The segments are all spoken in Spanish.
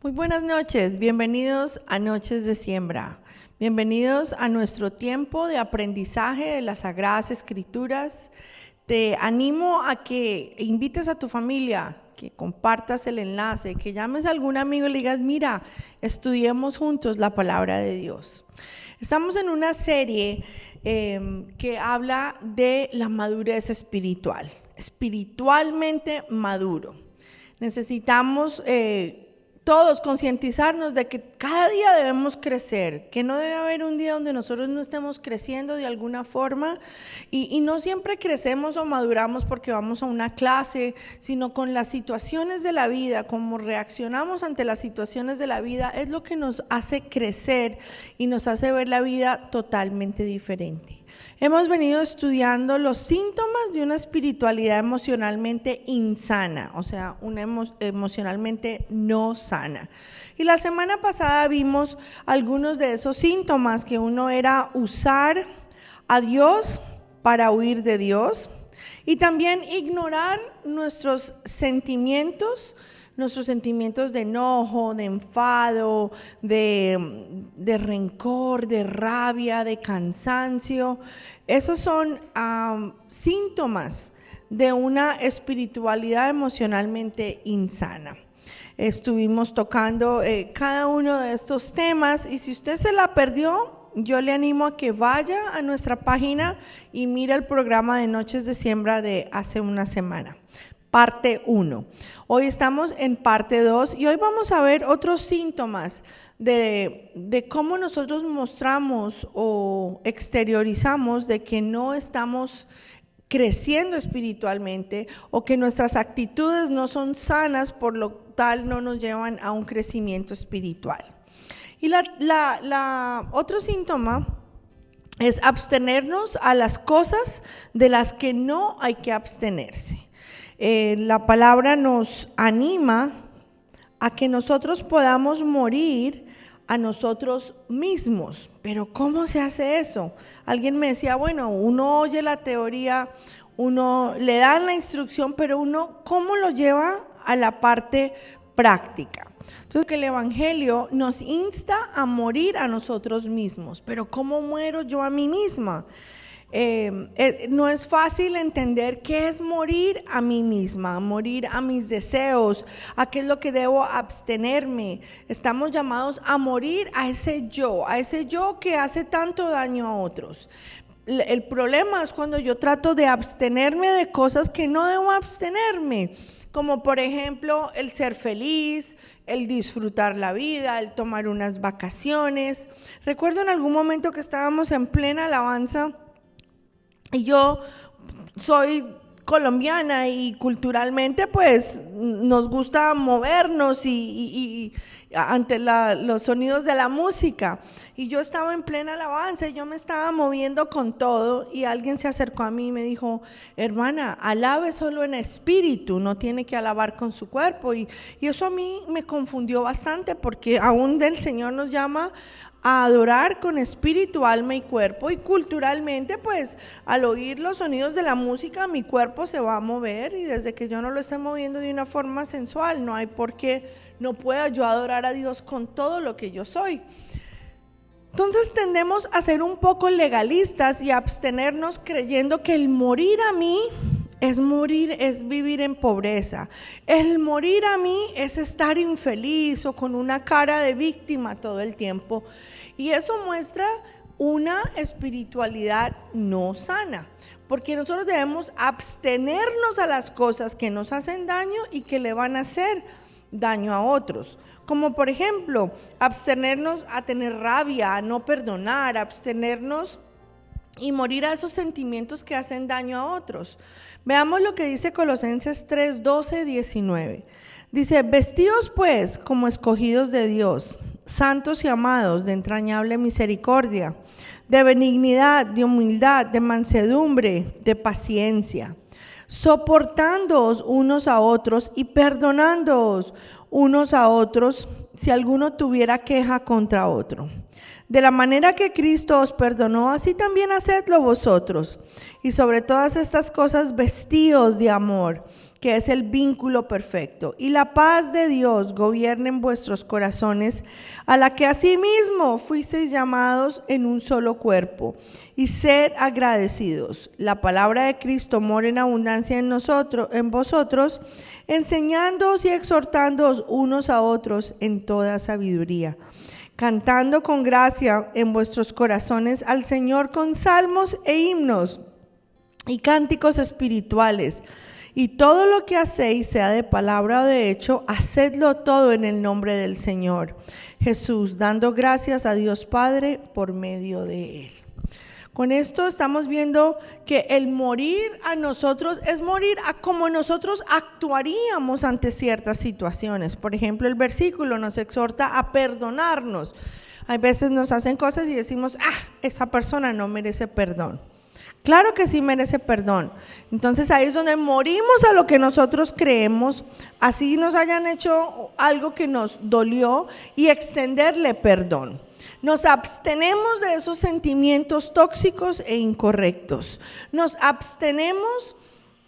Muy buenas noches, bienvenidos a Noches de Siembra. Bienvenidos a nuestro tiempo de aprendizaje de las Sagradas Escrituras. Te animo a que invites a tu familia, que compartas el enlace, que llames a algún amigo y le digas, mira, estudiemos juntos la palabra de Dios. Estamos en una serie que habla de la madurez espiritual, espiritualmente maduro. Necesitamos todos concientizarnos de que cada día debemos crecer, que no debe haber un día donde nosotros no estemos creciendo de alguna forma y no siempre crecemos o maduramos porque vamos a una clase, sino con las situaciones de la vida, cómo reaccionamos ante las situaciones de la vida es lo que nos hace crecer y nos hace ver la vida totalmente diferente. Hemos venido estudiando los síntomas de una espiritualidad emocionalmente insana, o sea, una emocionalmente no sana. Y la semana pasada vimos algunos de esos síntomas, que uno era usar a Dios para huir de Dios y también ignorar nuestros sentimientos de enojo, de enfado, de rencor, de rabia, de cansancio. Esos son síntomas de una espiritualidad emocionalmente insana. Estuvimos tocando cada uno de estos temas y si usted se la perdió, yo le animo a que vaya a nuestra página y mire el programa de Noches de Siembra de hace una semana. Parte 1. Hoy estamos en parte 2 y hoy vamos a ver otros síntomas de cómo nosotros mostramos o exteriorizamos de que no estamos creciendo espiritualmente o que nuestras actitudes no son sanas, por lo tal no nos llevan a un crecimiento espiritual. Y otro síntoma es abstenernos a las cosas de las que no hay que abstenerse. La palabra nos anima a que nosotros podamos morir a nosotros mismos. Pero ¿cómo se hace eso? Alguien me decía, bueno, uno oye la teoría, uno le dan la instrucción, pero uno ¿cómo lo lleva a la parte práctica? Entonces que el Evangelio nos insta a morir a nosotros mismos. Pero ¿cómo muero yo a mí misma? No es fácil entender qué es morir a mí misma, morir a mis deseos, a qué es lo que debo abstenerme. Estamos llamados a morir a ese yo que hace tanto daño a otros. El problema es cuando yo trato de abstenerme de cosas que no debo abstenerme, como por ejemplo el ser feliz, el disfrutar la vida, el tomar unas vacaciones. Recuerdo en algún momento que estábamos en plena alabanza y yo soy colombiana y culturalmente pues nos gusta movernos y ante los sonidos de la música, y yo estaba en plena alabanza y yo me estaba moviendo con todo y alguien se acercó a mí y me dijo, hermana, alabe solo en espíritu, no tiene que alabar con su cuerpo, y eso a mí me confundió bastante porque aún del Señor nos llama a adorar con espíritu, alma y cuerpo, y culturalmente pues al oír los sonidos de la música mi cuerpo se va a mover, y desde que yo no lo esté moviendo de una forma sensual no hay por qué no pueda yo adorar a Dios con todo lo que yo soy. Entonces tendemos a ser un poco legalistas y a abstenernos creyendo que el morir a mí es morir, es vivir en pobreza. El morir a mí es estar infeliz o con una cara de víctima todo el tiempo. Y eso muestra una espiritualidad no sana, porque nosotros debemos abstenernos a las cosas que nos hacen daño y que le van a hacer daño a otros. Como por ejemplo, abstenernos a tener rabia, a no perdonar, abstenernos y morir a esos sentimientos que hacen daño a otros. Veamos lo que dice Colosenses 3, 12, 19. Dice, vestidos pues como escogidos de Dios, santos y amados, de entrañable misericordia, de benignidad, de humildad, de mansedumbre, de paciencia, soportándoos unos a otros y perdonándoos unos a otros si alguno tuviera queja contra otro. De la manera que Cristo os perdonó, así también hacedlo vosotros. Y sobre todas estas cosas vestíos de amor, que es el vínculo perfecto. Y la paz de Dios gobierne en vuestros corazones, a la que asimismo fuisteis llamados en un solo cuerpo. Y sed agradecidos. La palabra de Cristo mora en abundancia en vosotros, enseñándoos y exhortándoos unos a otros en toda sabiduría, cantando con gracia en vuestros corazones al Señor con salmos e himnos y cánticos espirituales. Y todo lo que hacéis, sea de palabra o de hecho, hacedlo todo en el nombre del Señor Jesús, dando gracias a Dios Padre por medio de Él. Con esto estamos viendo que el morir a nosotros es morir a como nosotros actuaríamos ante ciertas situaciones. Por ejemplo, el versículo nos exhorta a perdonarnos. Hay veces nos hacen cosas y decimos, esa persona no merece perdón. Claro que sí merece perdón. Entonces ahí es donde morimos a lo que nosotros creemos, así nos hayan hecho algo que nos dolió, y extenderle perdón. Nos abstenemos de esos sentimientos tóxicos e incorrectos. Nos abstenemos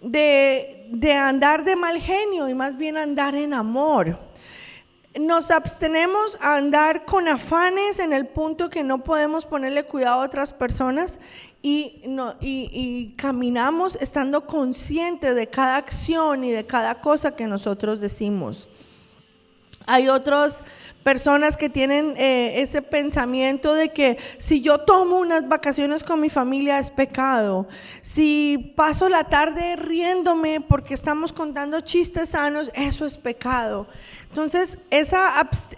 de andar de mal genio y más bien andar en amor. Nos abstenemos a andar con afanes en el punto que no podemos ponerle cuidado a otras personas y caminamos estando conscientes de cada acción y de cada cosa que nosotros decimos. Hay otras personas que tienen ese pensamiento de que si yo tomo unas vacaciones con mi familia es pecado, si paso la tarde riéndome porque estamos contando chistes sanos, eso es pecado. Entonces,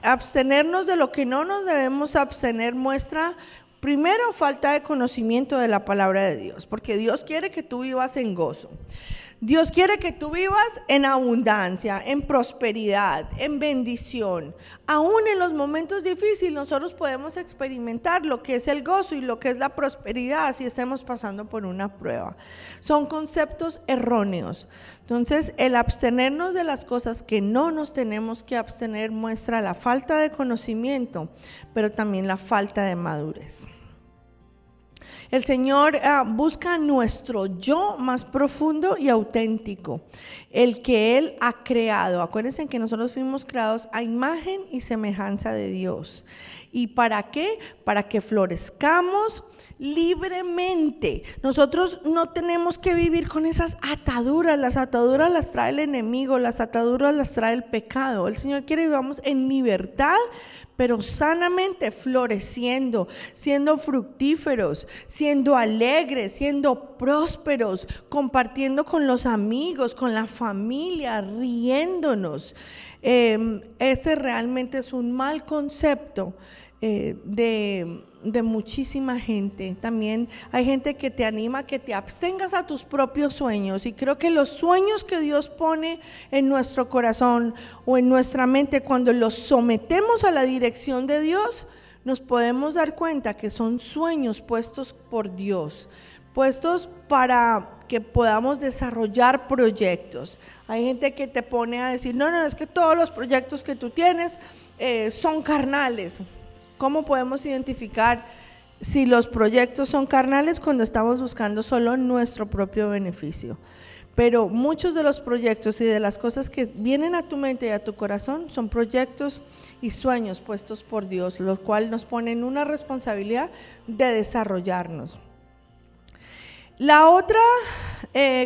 abstenernos de lo que no nos debemos abstener muestra primero falta de conocimiento de la palabra de Dios, porque Dios quiere que tú vivas en gozo. Dios quiere que tú vivas en abundancia, en prosperidad, en bendición. Aún en los momentos difíciles nosotros podemos experimentar lo que es el gozo y lo que es la prosperidad si estemos pasando por una prueba. Son conceptos erróneos. Entonces, el abstenernos de las cosas que no nos tenemos que abstener muestra la falta de conocimiento, pero también la falta de madurez. El Señor busca nuestro yo más profundo y auténtico, el que Él ha creado. Acuérdense que nosotros fuimos creados a imagen y semejanza de Dios. ¿Y para qué? Para que florezcamos libremente. Nosotros no tenemos que vivir con esas ataduras. Las ataduras las trae el enemigo, las ataduras las trae el pecado. El Señor quiere que vivamos en libertad, pero sanamente, floreciendo, siendo fructíferos, siendo alegres, siendo prósperos, compartiendo con los amigos, con la familia, riéndonos. Ese realmente es un mal concepto de muchísima gente. También hay gente que te anima a que te abstengas a tus propios sueños, y creo que los sueños que Dios pone en nuestro corazón o en nuestra mente, cuando los sometemos a la dirección de Dios, nos podemos dar cuenta que son sueños puestos por Dios, puestos para que podamos desarrollar proyectos. Hay gente que te pone a decir, no, es que todos los proyectos que tú tienes son carnales. ¿Cómo podemos identificar si los proyectos son carnales? Cuando estamos buscando solo nuestro propio beneficio. Pero muchos de los proyectos y de las cosas que vienen a tu mente y a tu corazón son proyectos y sueños puestos por Dios, lo cual nos pone en una responsabilidad de desarrollarnos. La otra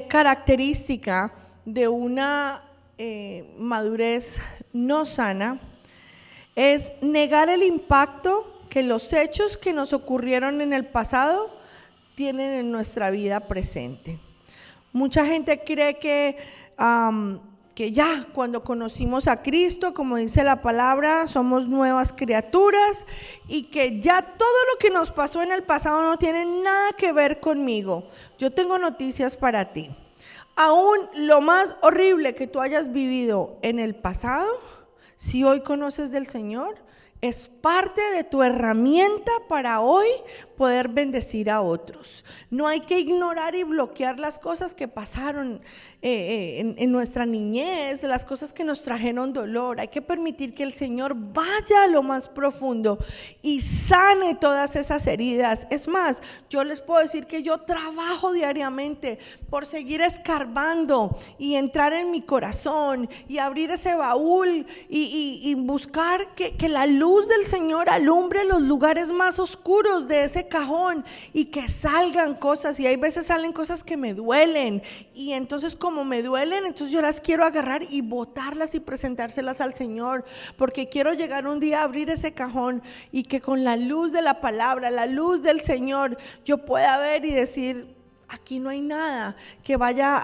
característica de una madurez no sana es negar el impacto que los hechos que nos ocurrieron en el pasado tienen en nuestra vida presente. Mucha gente cree que ya cuando conocimos a Cristo, como dice la palabra, somos nuevas criaturas, y que ya todo lo que nos pasó en el pasado no tiene nada que ver conmigo. Yo tengo noticias para ti. Aún lo más horrible que tú hayas vivido en el pasado, si hoy conoces del Señor, es parte de tu herramienta para hoy poder bendecir a otros. No hay que ignorar y bloquear las cosas que pasaron en nuestra niñez, las cosas que nos trajeron dolor. Hay que permitir que el Señor vaya a lo más profundo y sane todas esas heridas. Es más, yo les puedo decir que yo trabajo diariamente por seguir escarbando y entrar en mi corazón y abrir ese baúl y buscar que la luz del Señor alumbre los lugares más oscuros de ese cajón y que salgan cosas. Y hay veces salen cosas que me duelen, y entonces como me duelen, entonces yo las quiero agarrar y botarlas y presentárselas al Señor, porque quiero llegar un día a abrir ese cajón y que con la luz de la palabra, la luz del Señor, yo pueda ver y decir: aquí no hay nada que vaya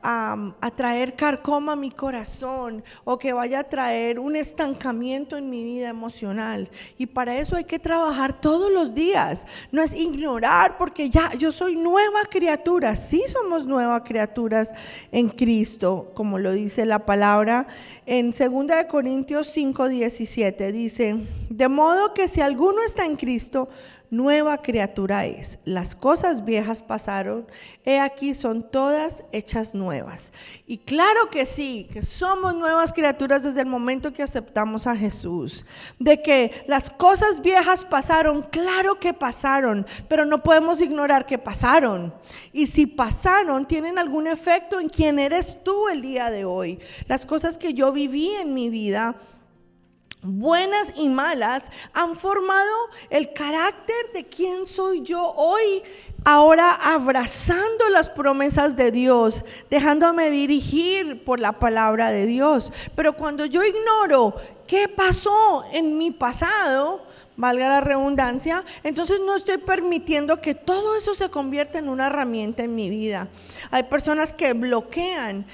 a traer carcoma a mi corazón, o que vaya a traer un estancamiento en mi vida emocional. Y para eso hay que trabajar todos los días. No es ignorar, porque ya yo soy nueva criatura. Sí, somos nuevas criaturas en Cristo, como lo dice la palabra en 2 Corintios 5:17. Dice: de modo que si alguno está en Cristo, nueva criatura es. Las cosas viejas pasaron, he aquí son todas hechas nuevas. Y claro que sí, que somos nuevas criaturas desde el momento que aceptamos a Jesús. De que las cosas viejas pasaron, claro que pasaron, pero no podemos ignorar que pasaron. Y si pasaron, tienen algún efecto en quién eres tú el día de hoy. Las cosas que yo viví en mi vida, buenas y malas, han formado el carácter de quién soy yo hoy, ahora abrazando las promesas de Dios, dejándome dirigir por la palabra de Dios. Pero cuando yo ignoro qué pasó en mi pasado, valga la redundancia, entonces no estoy permitiendo que todo eso se convierta en una herramienta en mi vida. Hay personas que bloquean,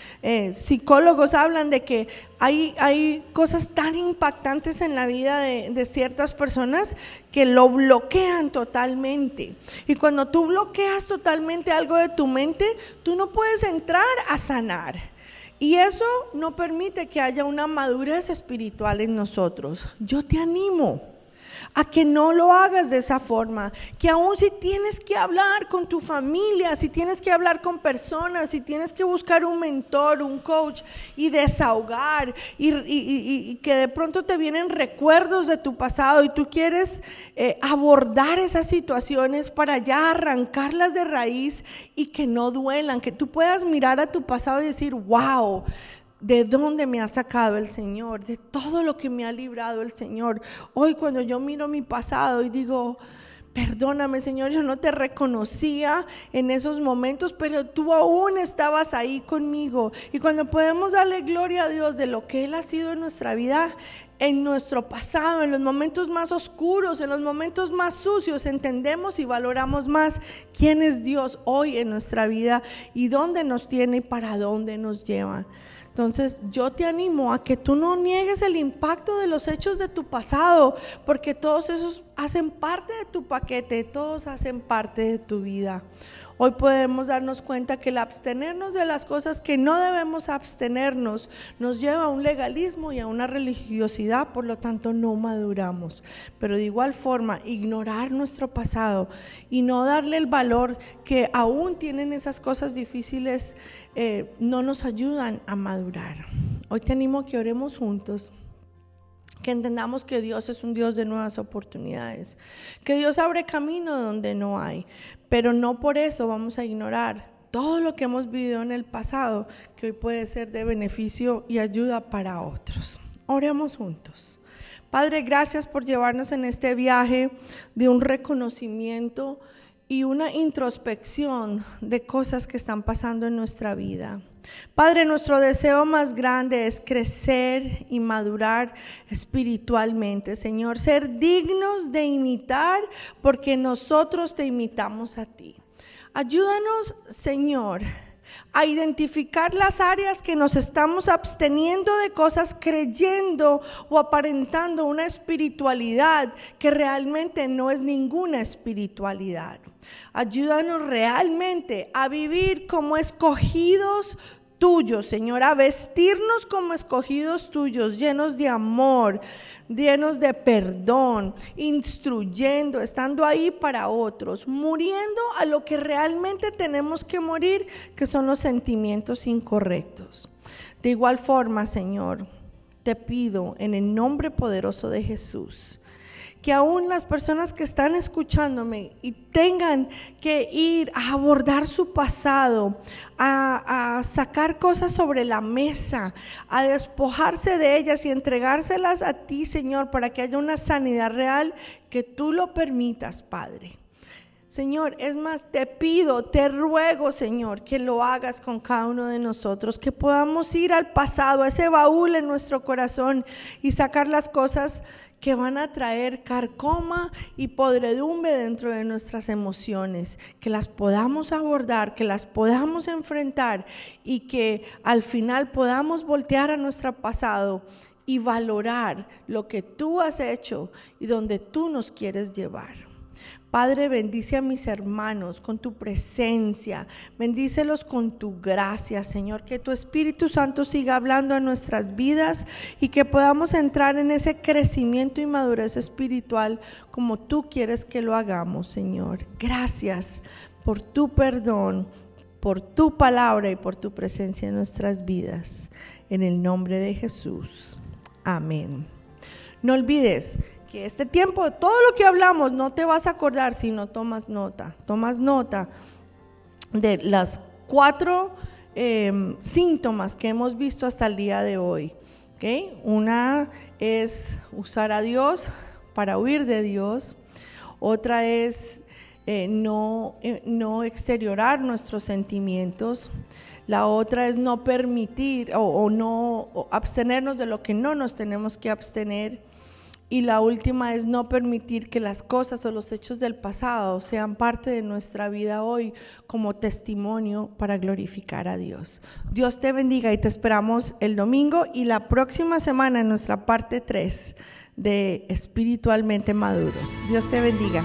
psicólogos hablan de que hay cosas tan impactantes en la vida de ciertas personas que lo bloquean totalmente. Y cuando tú bloqueas totalmente algo de tu mente, tú no puedes entrar a sanar. Y eso no permite que haya una madurez espiritual en nosotros. Yo te animo a que no lo hagas de esa forma, que aún si tienes que hablar con tu familia, si tienes que hablar con personas, si tienes que buscar un mentor, un coach y desahogar y que de pronto te vienen recuerdos de tu pasado y tú quieres abordar esas situaciones para ya arrancarlas de raíz y que no duelan, que tú puedas mirar a tu pasado y decir: wow, ¿de dónde me ha sacado el Señor? De todo lo que me ha librado el Señor. Hoy cuando yo miro mi pasado y digo: perdóname, Señor, yo no te reconocía en esos momentos, pero tú aún estabas ahí conmigo. Y cuando podemos darle gloria a Dios de lo que Él ha sido en nuestra vida, en nuestro pasado, en los momentos más oscuros, en los momentos más sucios, entendemos y valoramos más quién es Dios hoy en nuestra vida y dónde nos tiene y para dónde nos lleva. Entonces yo te animo a que tú no niegues el impacto de los hechos de tu pasado, porque todos esos hacen parte de tu paquete, todos hacen parte de tu vida. Hoy podemos darnos cuenta que el abstenernos de las cosas que no debemos abstenernos nos lleva a un legalismo y a una religiosidad, por lo tanto no maduramos. Pero de igual forma, ignorar nuestro pasado y no darle el valor que aún tienen esas cosas difíciles no nos ayudan a madurar. Hoy te animo a que oremos juntos, que entendamos que Dios es un Dios de nuevas oportunidades, que Dios abre camino donde no hay, pero no por eso vamos a ignorar todo lo que hemos vivido en el pasado, que hoy puede ser de beneficio y ayuda para otros. Oremos juntos. Padre, gracias por llevarnos en este viaje de un reconocimiento y una introspección de cosas que están pasando en nuestra vida. Padre, nuestro deseo más grande es crecer y madurar espiritualmente, Señor, ser dignos de imitar, porque nosotros te imitamos a ti. Ayúdanos, Señor, a identificar las áreas que nos estamos absteniendo de cosas, creyendo o aparentando una espiritualidad que realmente no es ninguna espiritualidad. Ayúdanos realmente a vivir como escogidos tuyos, Señor, a vestirnos como escogidos tuyos, llenos de amor, llenos de perdón, instruyendo, estando ahí para otros, muriendo a lo que realmente tenemos que morir, que son los sentimientos incorrectos. De igual forma, Señor, te pido en el nombre poderoso de Jesús, que aún las personas que están escuchándome y tengan que ir a abordar su pasado, a sacar cosas sobre la mesa, a despojarse de ellas y entregárselas a ti, Señor, para que haya una sanidad real, que tú lo permitas, Padre. Señor, es más, te pido, te ruego, Señor, que lo hagas con cada uno de nosotros, que podamos ir al pasado, a ese baúl en nuestro corazón y sacar las cosas que van a traer carcoma y podredumbre dentro de nuestras emociones, que las podamos abordar, que las podamos enfrentar y que al final podamos voltear a nuestro pasado y valorar lo que tú has hecho y donde tú nos quieres llevar. Padre, bendice a mis hermanos con tu presencia, bendícelos con tu gracia, Señor, que tu Espíritu Santo siga hablando a nuestras vidas y que podamos entrar en ese crecimiento y madurez espiritual como tú quieres que lo hagamos, Señor. Gracias por tu perdón, por tu palabra y por tu presencia en nuestras vidas. En el nombre de Jesús. Amén. No olvides que este tiempo, todo lo que hablamos, no te vas a acordar si no tomas nota de las 4 síntomas que hemos visto hasta el día de hoy. ¿Okay? Una es usar a Dios para huir de Dios. Otra es no exteriorar nuestros sentimientos. La otra es no permitir o abstenernos de lo que no nos tenemos que abstener. Y la última es no permitir que las cosas o los hechos del pasado sean parte de nuestra vida hoy como testimonio para glorificar a Dios. Dios te bendiga y te esperamos el domingo y la próxima semana en nuestra parte 3 de Espiritualmente Maduros. Dios te bendiga.